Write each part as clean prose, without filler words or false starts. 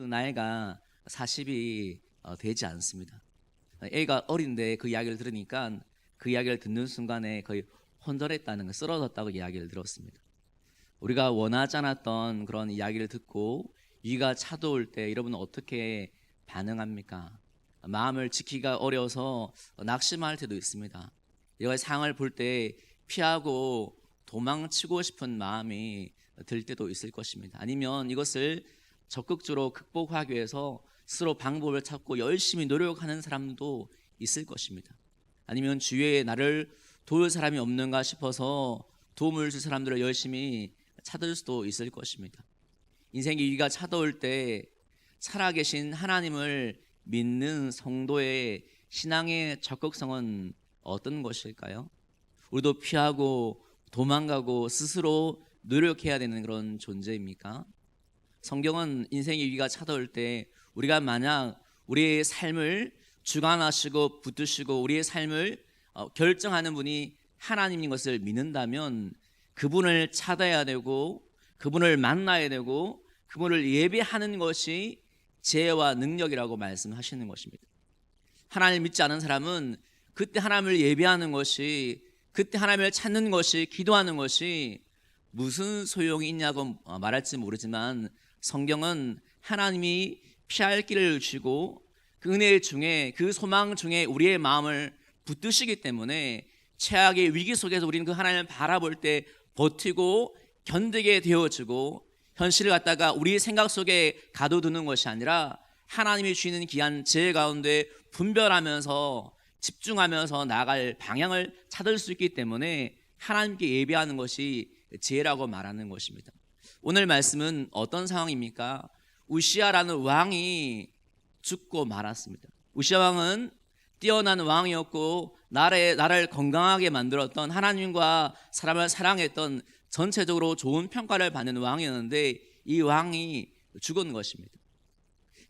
나이가 40이 되지 않습니다. 애가 어린데 그 이야기를 들으니까 그 이야기를 듣는 순간에 거의 혼절했다는, 쓰러졌다고 이야기를 들었습니다. 우리가 원하지 않았던 그런 이야기를 듣고 위기가 찾아올 때 여러분은 어떻게 반응합니까? 마음을 지키기가 어려워서 낙심할 때도 있습니다. 이런 상황을 볼 때 피하고 도망치고 싶은 마음이 들 때도 있을 것입니다. 아니면 이것을 적극적으로 극복하기 위해서 스스로 방법을 찾고 열심히 노력하는 사람도 있을 것입니다. 아니면 주위에 나를 도울 사람이 없는가 싶어서 도움을 줄 사람들을 열심히 찾을 수도 있을 것입니다. 인생의 위기가 찾아올 때 살아계신 하나님을 믿는 성도의 신앙의 적극성은 어떤 것일까요? 우리도 피하고 도망가고 스스로 노력해야 되는 그런 존재입니까? 성경은 인생의 위기가 찾아올 때 우리가 만약 우리의 삶을 주관하시고 붙드시고 우리의 삶을 결정하는 분이 하나님인 것을 믿는다면 그분을 찾아야 되고 그분을 만나야 되고 그분을 예배하는 것이 지혜와 능력이라고 말씀하시는 것입니다. 하나님을 믿지 않은 사람은 그때 하나님을 예배하는 것이, 그때 하나님을 찾는 것이, 기도하는 것이 무슨 소용이 있냐고 말할지 모르지만 성경은 하나님이 피할 길을 주시고 그 은혜 중에, 그 소망 중에 우리의 마음을 붙드시기 때문에 최악의 위기 속에서 우리는 그 하나님을 바라볼 때 버티고 견디게 되어지고 현실을 갖다가 우리 생각 속에 가둬두는 것이 아니라 하나님이 주시는 귀한 지혜 가운데 분별하면서 집중하면서 나아갈 방향을 찾을 수 있기 때문에 하나님께 예배하는 것이 지혜라고 말하는 것입니다. 오늘 말씀은 어떤 상황입니까? 우시아라는 왕이 죽고 말았습니다. 우시아 왕은 뛰어난 왕이었고 나라를 건강하게 만들었던, 하나님과 사람을 사랑했던, 전체적으로 좋은 평가를 받는 왕이었는데 이 왕이 죽은 것입니다.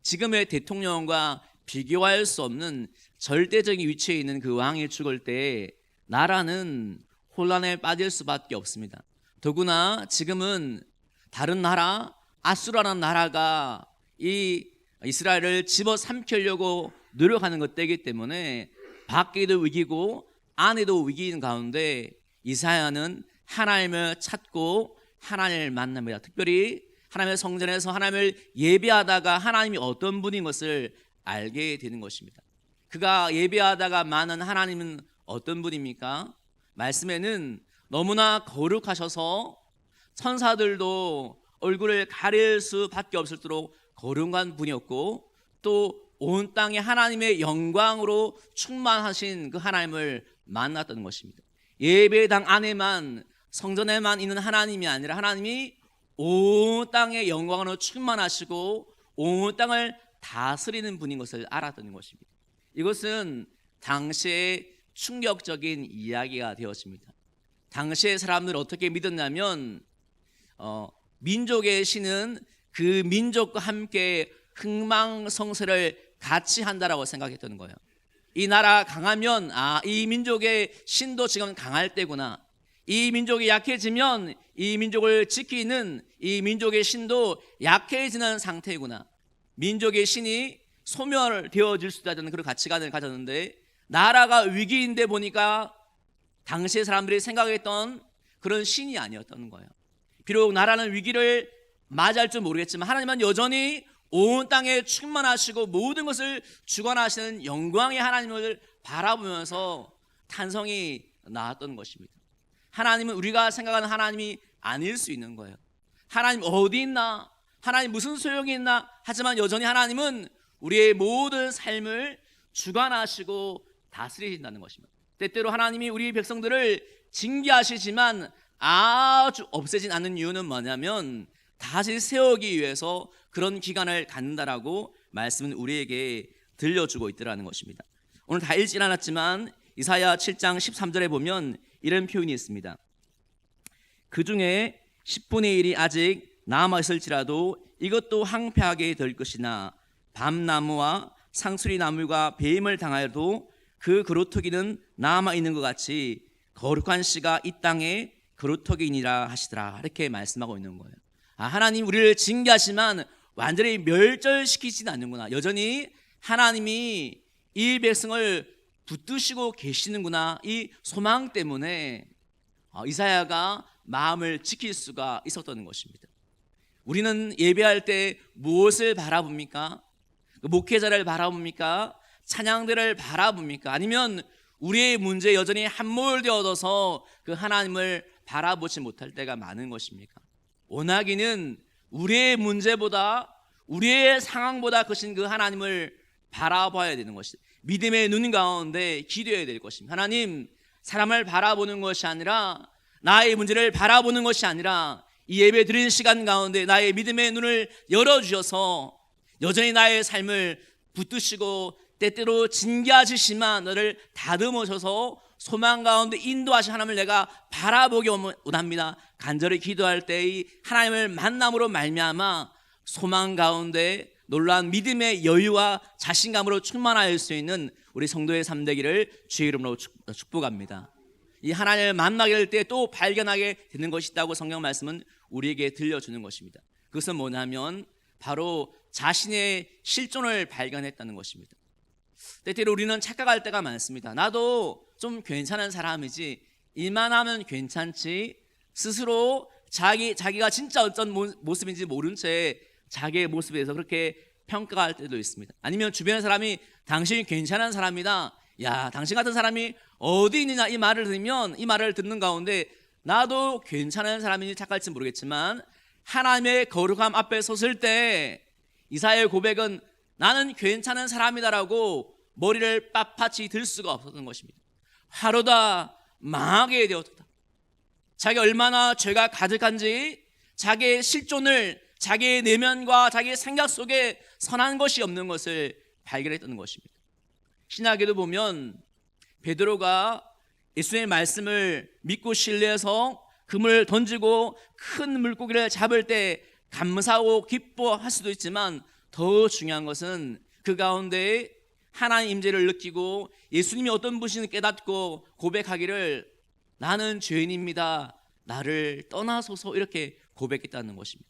지금의 대통령과 비교할 수 없는 절대적인 위치에 있는 그 왕이 죽을 때 나라는 혼란에 빠질 수밖에 없습니다. 더구나 지금은 다른 나라, 아수라라는 나라가 이 이스라엘을 집어삼키려고 노력하는 것 때이기 때문에 밖에도 위기고 안에도 위기인 가운데 이사야는 하나님을 찾고 하나님을 만납니다. 특별히 하나님의 성전에서 하나님을 예배하다가 하나님이 어떤 분인 것을 알게 되는 것입니다. 그가 예배하다가 만난 하나님은 어떤 분입니까? 말씀에는 너무나 거룩하셔서 천사들도 얼굴을 가릴 수밖에 없을도록 거룩한 분이었고 또 온 땅에 하나님의 영광으로 충만하신 그 하나님을 만났던 것입니다. 예배당 안에만, 성전에만 있는 하나님이 아니라 하나님이 온 땅의 영광으로 충만하시고 온 땅을 다스리는 분인 것을 알았던 것입니다. 이것은 당시의 충격적인 이야기가 되었습니다. 당시의 사람들은 어떻게 믿었냐면 민족의 신은 그 민족과 함께 흥망성쇠를 같이 한다라고 생각했던 거예요. 이 나라 강하면 이 민족의 신도 지금 강할 때구나. 이 민족이 약해지면 이 민족을 지키는 이 민족의 신도 약해지는 상태구나. 민족의 신이 소멸되어질 수 있다는 그런 가치관을 가졌는데 나라가 위기인데 보니까 당시의 사람들이 생각했던 그런 신이 아니었던 거예요. 비록 나라는 위기를 맞이할 줄 모르겠지만 하나님은 여전히 온 땅에 충만하시고 모든 것을 주관하시는 영광의 하나님을 바라보면서 탄성이 나왔던 것입니다. 하나님은 우리가 생각하는 하나님이 아닐 수 있는 거예요. 하나님 어디 있나? 하나님 무슨 소용이 있나? 하지만 여전히 하나님은 우리의 모든 삶을 주관하시고 다스리신다는 것입니다. 때때로 하나님이 우리 백성들을 징계하시지만 아주 없애진 않는 이유는 뭐냐면 다시 세우기 위해서 그런 기간을 갖는다라고 말씀은 우리에게 들려주고 있더라는 것입니다. 오늘 다 읽진 않았지만 이사야 7장 13절에 보면 이런 표현이 있습니다. 그 중에 10분의 1이 아직 남아있을지라도 이것도 황폐하게 될 것이나 밤나무와 상수리나무가 배임을 당하여도 그 그루터기는 남아있는 것 같이 거룩한 씨가 이 땅에 그루터기니라 하시더라. 이렇게 말씀하고 있는 거예요. 하나님 우리를 징계하시지만 완전히 멸절시키지는 않는구나. 여전히 하나님이 이 백성을 붙드시고 계시는구나. 이 소망 때문에 이사야가 마음을 지킬 수가 있었던 것입니다. 우리는 예배할 때 무엇을 바라봅니까? 목회자를 바라봅니까? 찬양들을 바라봅니까? 아니면 우리의 문제에 여전히 함몰되어서 그 하나님을 바라보지 못할 때가 많은 것입니까? 원하기는 우리의 문제보다, 우리의 상황보다 크신 그 하나님을 바라봐야 되는 것이다. 믿음의 눈 가운데 기도해야 될 것입니다. 하나님, 사람을 바라보는 것이 아니라, 나의 문제를 바라보는 것이 아니라, 이 예배 드리는 시간 가운데 나의 믿음의 눈을 열어주셔서 여전히 나의 삶을 붙드시고 때때로 징계하시지만 너를 다듬으셔서 소망 가운데 인도하신 하나님을 내가 바라보기 원합니다. 간절히 기도할 때 이 하나님을 만남으로 말미암아 소망 가운데 놀라운 믿음의 여유와 자신감으로 충만할 수 있는 우리 성도의 삶 되기를 주의 이름으로 축복합니다. 이 하나님을 만나게 될 때 또 발견하게 되는 것이 있다고 성경 말씀은 우리에게 들려주는 것입니다. 그것은 뭐냐면 바로 자신의 실존을 발견했다는 것입니다. 때때로 우리는 착각할 때가 많습니다. 나도 좀 괜찮은 사람이지, 일만 하면 괜찮지, 스스로 자기가 진짜 어떤 모습인지 모른 채 자기의 모습에 대해서 그렇게 평가할 때도 있습니다. 아니면 주변의 사람이 당신이 괜찮은 사람이다, 야 당신 같은 사람이 어디 있느냐, 이 말을 들으면 이 말을 듣는 가운데 나도 괜찮은 사람인지 착각할지 모르겠지만 하나님의 거룩함 앞에 섰을 때 이사야의 고백은 나는 괜찮은 사람이다라고 머리를 빳빳이 들 수가 없었던 것입니다. 하루다 망하게 되었다. 자기가 얼마나 죄가 가득한지 자기의 실존을, 자기의 내면과 자기의 생각 속에 선한 것이 없는 것을 발견했던 것입니다. 신약에도 보면 베드로가 예수님의 말씀을 믿고 신뢰해서 그물을 던지고 큰 물고기를 잡을 때 감사하고 기뻐할 수도 있지만 더 중요한 것은 그 가운데 하나님 임재를 느끼고 예수님이 어떤 분이신지 깨닫고 고백하기를 나는 죄인입니다, 나를 떠나소서, 이렇게 고백했다는 것입니다.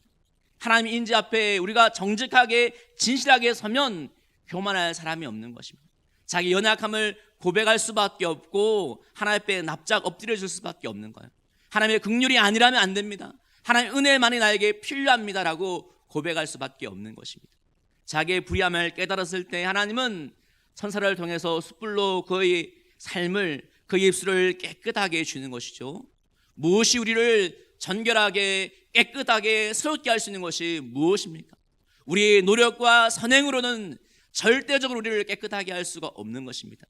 하나님 임재 앞에 우리가 정직하게 진실하게 서면 교만할 사람이 없는 것입니다. 자기 연약함을 고백할 수밖에 없고 하나님 앞에 납작 엎드려 줄 수밖에 없는 거예요. 하나님의 긍휼이 아니라면 안 됩니다. 하나님의 은혜만이 나에게 필요합니다라고 고백할 수밖에 없는 것입니다. 자기의 불의함을 깨달았을 때 하나님은 천사를 통해서 숯불로 그의 삶을, 그의 입술을 깨끗하게 해주는 것이죠. 무엇이 우리를 정결하게 깨끗하게 새롭게 할 수 있는 것이 무엇입니까? 우리의 노력과 선행으로는 절대적으로 우리를 깨끗하게 할 수가 없는 것입니다.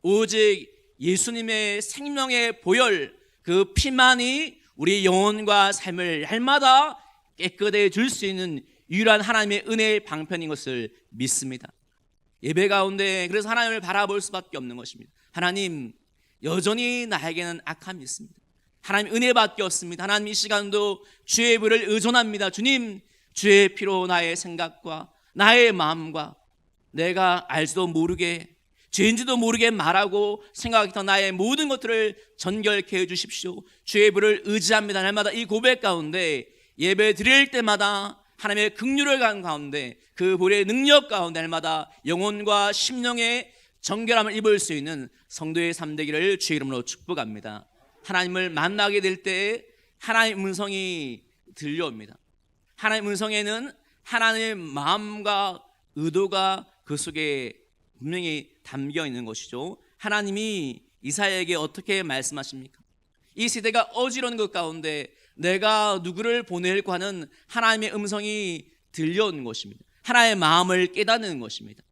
오직 예수님의 생명의 보혈, 그 피만이 우리 영혼과 삶을 날마다 깨끗해 줄 수 있는 유일한 하나님의 은혜의 방편인 것을 믿습니다. 예배 가운데 그래서 하나님을 바라볼 수밖에 없는 것입니다. 하나님, 여전히 나에게는 악함이 있습니다. 하나님 은혜밖에 없습니다. 하나님 이 시간도 주의 불을 의존합니다. 주님, 주의 피로 나의 생각과 나의 마음과 내가 알지도 모르게 죄인지도 모르게 말하고 생각했던 나의 모든 것들을 전결케 해주십시오. 주의 불을 의지합니다. 날마다 이 고백 가운데 예배 드릴 때마다 하나님의 긍휼을 가운데 그 불의 능력 가운데 날마다 영혼과 심령의 정결함을 입을 수 있는 성도의 삶 되기를 주의 이름으로 축복합니다. 하나님을 만나게 될 때 하나님의 음성이 들려옵니다. 하나님의 음성에는 하나님의 마음과 의도가 그 속에 분명히 담겨 있는 것이죠. 하나님이 이사야에게 어떻게 말씀하십니까? 이 세대가 어지러운 것 가운데 내가 누구를 보낼까 하는 하나님의 음성이 들려오는 것입니다. 하나님의 마음을 깨닫는 것입니다.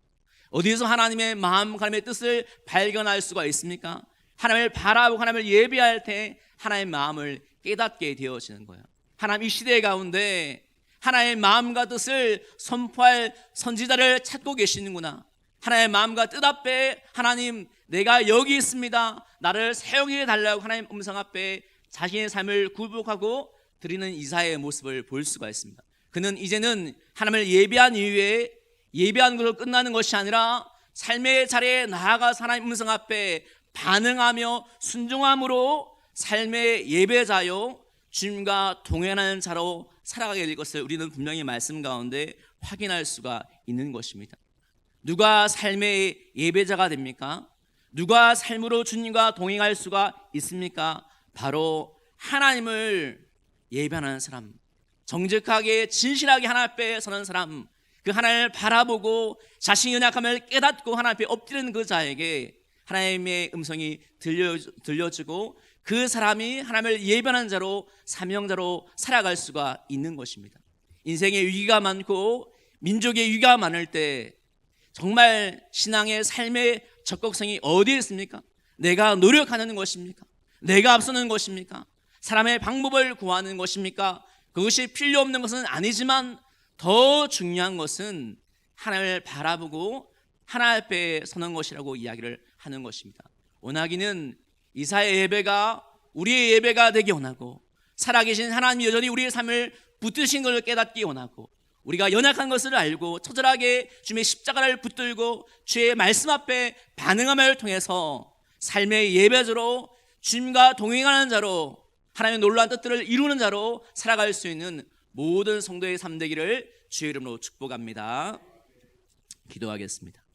어디에서 하나님의 마음, 하나님의 뜻을 발견할 수가 있습니까? 하나님을 바라보고 하나님을 예배할 때 하나님의 마음을 깨닫게 되어지는 거예요. 하나님 이 시대 가운데 하나님의 마음과 뜻을 선포할 선지자를 찾고 계시는구나. 하나님의 마음과 뜻 앞에 하나님, 내가 여기 있습니다, 나를 사용해 달라고 하나님 음성 앞에 자신의 삶을 굴복하고 드리는 이사야의 모습을 볼 수가 있습니다. 그는 이제는 하나님을 예배한 이후에 예배한 것으로 끝나는 것이 아니라 삶의 자리에 나아가서 하나님 음성 앞에 반응하며 순종함으로 삶의 예배자요 주님과 동행하는 자로 살아가게 될 것을 우리는 분명히 말씀 가운데 확인할 수가 있는 것입니다. 누가 삶의 예배자가 됩니까? 누가 삶으로 주님과 동행할 수가 있습니까? 바로 하나님을 예배하는 사람, 정직하게 진실하게 하나님 앞에 서는 사람, 그 하나님을 바라보고 자신의 연약함을 깨닫고 하나님 앞에 엎드리는 그 자에게 하나님의 음성이 들려지고 그 사람이 하나님을 예배하는 자로, 사명자로 살아갈 수가 있는 것입니다. 인생에 위기가 많고 민족의 위기가 많을 때 정말 신앙의 삶의 적극성이 어디에 있습니까? 내가 노력하는 것입니까? 내가 앞서는 것입니까? 사람의 방법을 구하는 것입니까? 그것이 필요 없는 것은 아니지만 더 중요한 것은 하나님을 바라보고 하나님 앞에 서는 것이라고 이야기를 하는 것입니다. 원하기는 이사의 예배가 우리의 예배가 되기 원하고, 살아계신 하나님이 여전히 우리의 삶을 붙드신 것을 깨닫기 원하고, 우리가 연약한 것을 알고 처절하게 주님의 십자가를 붙들고 주의 말씀 앞에 반응함을 통해서 삶의 예배자로, 주님과 동행하는 자로, 하나님의 놀라운 뜻들을 이루는 자로 살아갈 수 있는 모든 성도의 삶 되기를 주의 이름으로 축복합니다. 기도하겠습니다.